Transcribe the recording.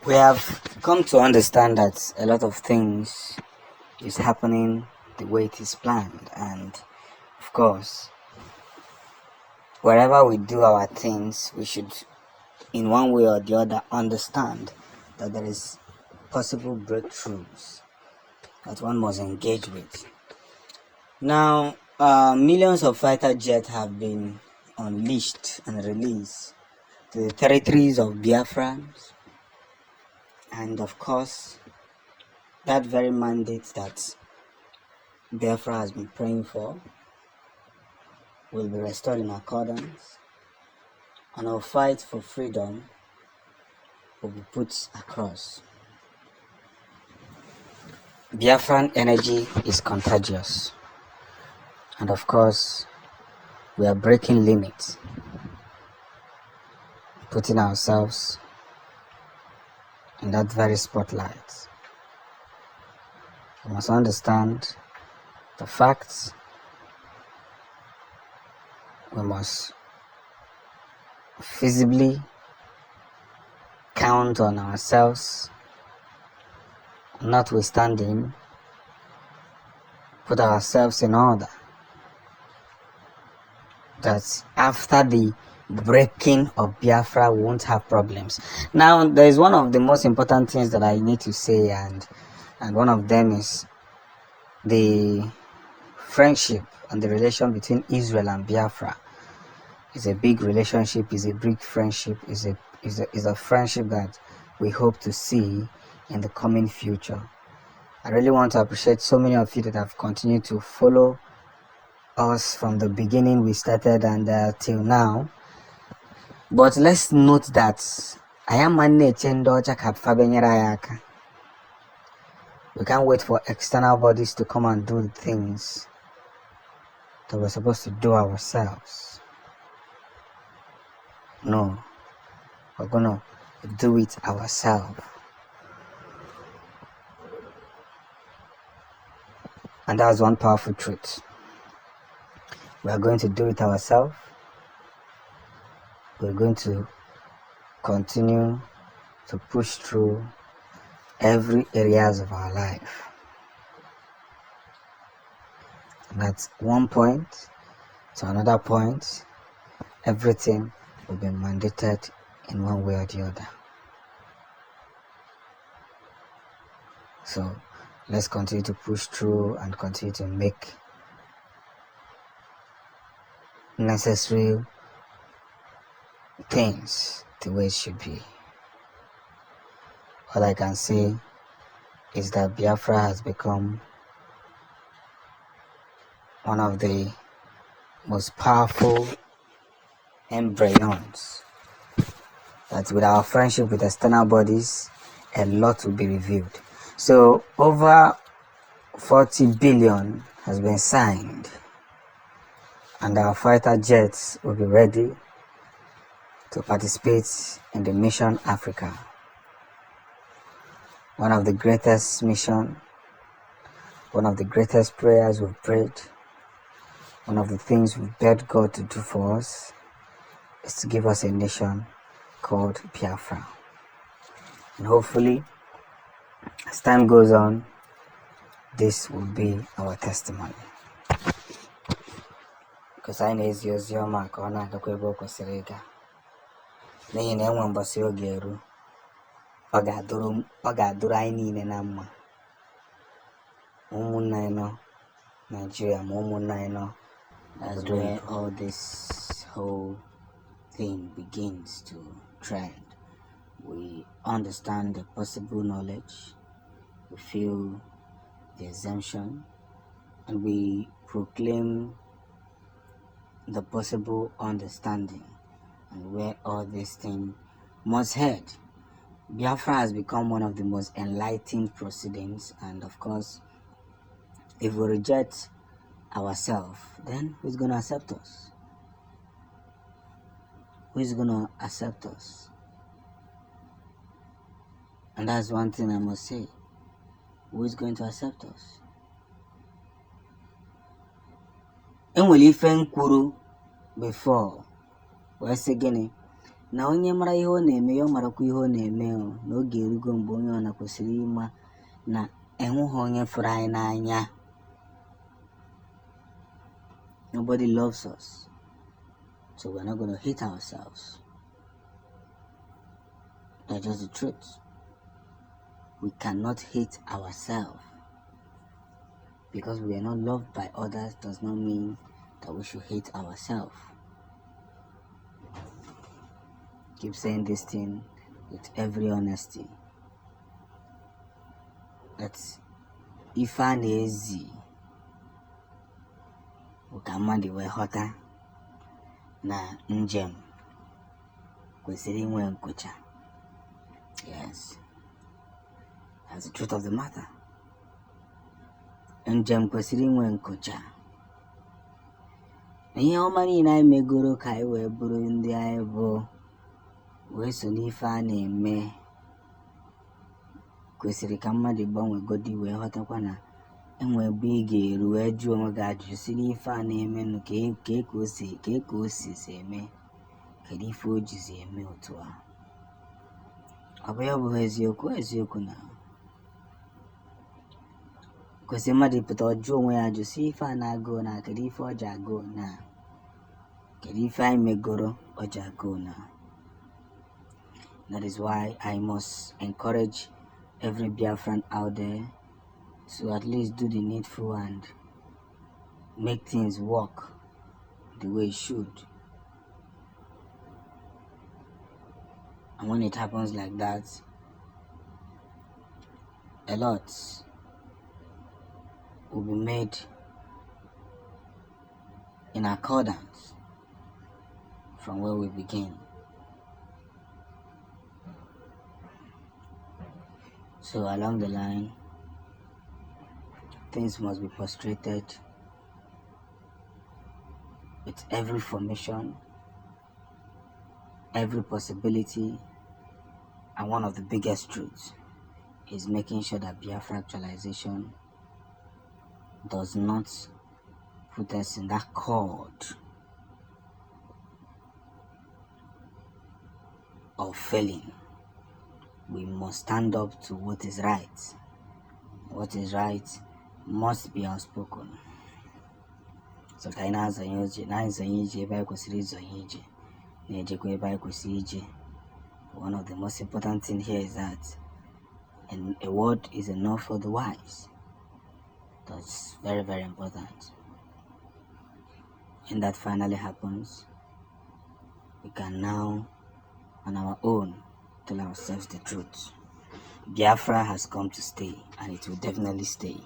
We have come to understand that a lot of things is happening the way it is planned, and of course, wherever we do our things, we should, in one way or the other, understand that there is possible breakthroughs that one must engage with. Now, millions of fighter jets have been unleashed and released to the territories of Biafrans, and of course, that very mandate that Biafra has been praying for will be restored in accordance, and our fight for freedom will be put across. Biafran energy is contagious, and of course, we are breaking limits, putting ourselves in that very spotlight. We must understand the facts. We must feasibly count on ourselves, notwithstanding, put ourselves in order that after the breaking of Biafra we won't have problems. Now, there is one of the most important things that I need to say, and one of them is the friendship and the relation between Israel and Biafra. Is a big relationship, is a big friendship, is a friendship that we hope to see in the coming future. I really want to appreciate so many of you that have continued to follow us from the beginning we started and till now. But let's note that I am we can't wait for external bodies to come and do the things that we're supposed to do ourselves. No, we're gonna do it ourselves. And that's one powerful truth. We are going to do it ourselves. We're going to continue to push through every areas of our life. And at one point to another point, everything will be mandated in one way or the other. So let's continue to push through and continue to make necessary things the way it should be. All I can say is that Biafra has become one of the most powerful embryons, that with our friendship with external bodies, a lot will be revealed. So over 40 billion has been signed, and our fighter jets will be ready to participate in the Mission Africa. One of the greatest mission, one of the greatest prayers we've prayed, one of the things we've begged God to do for us is to give us a nation called Biafra. And hopefully, as time goes on, this will be our testimony. Because I know it's your mark or not, okay, Boko Serega. Nay, no one but your geru. Ogaduru, I need an amma. Mumunino, Nigeria, Mumunino. That's where all this whole thing begins to trend. We understand the possible knowledge, we feel the exemption, and we proclaim the possible understanding and where all this thing must head. Biafra has become one of the most enlightened proceedings, and of course, if we reject ourselves, then who's going to accept us? Who is going to accept us? And that's one thing I must say. Who is going to accept us? And will ife kwuru before, wee sị gịnị na onye mara ihe ọ na-eme ya ọ marakwa ihe ọ na-eme na oge erugo mgbe onye ọ na kwesịrị ịma na enweghị onye fụrụ anyị n'anya. Nobody loves us, so we're not going to hate ourselves. That's just the truth. We cannot hate ourselves. Because we are not loved by others does not mean that we should hate ourselves. Keep saying this thing with every honesty. That if I easy, we can mmadụ wee ghọta na njem kwesịrị inwe nkwụcha. Yes, that's the truth of the matter. Njem kwesịrị inwe nkwụcha. Ihe ọma niile anyị megoro ka anyị wee bụrụ ndị anyị bụ wee so n'ife a na-eme kwesịrị ka mmadụ gbanwegodi wee ghọtakwa na enwe ebe ị ga-eru wee jụọ onwe gị ajụjụ si n'ife a na-eme nụ ka o si eme, kedu ife o jizi eme otu a. Ọ bụ ya bụ eziokwu na kwesịrị mmadụ ịpụta jụọ onwe ya ajụ si ife a na-agụ na kedu ife ọ ji agụ na kedu ife anyị megoro ọ ji agụ na. That is why I must encourage every Biafran out there to at least do the needful and make things work the way it should. And when it happens like that, a lot will be made in accordance from where we begin. So along the line, things must be frustrated with every formation, every possibility, and one of the biggest truths is making sure that Biafra actualization does not put us in that cord of failing. We must stand up to what is right. What is right must be outspoken. So ka anyị na-azọnye ije ebe anyị kwesịrị ịzọnye ije, na-ejekwa ebe anyị kwesịrị ije. One of the most important things here is that a word is enough for the wise. That's very, very important. When that finally happens, we can now, on our own, tell ourselves the truth. Biafra has come to stay, and it will definitely stay.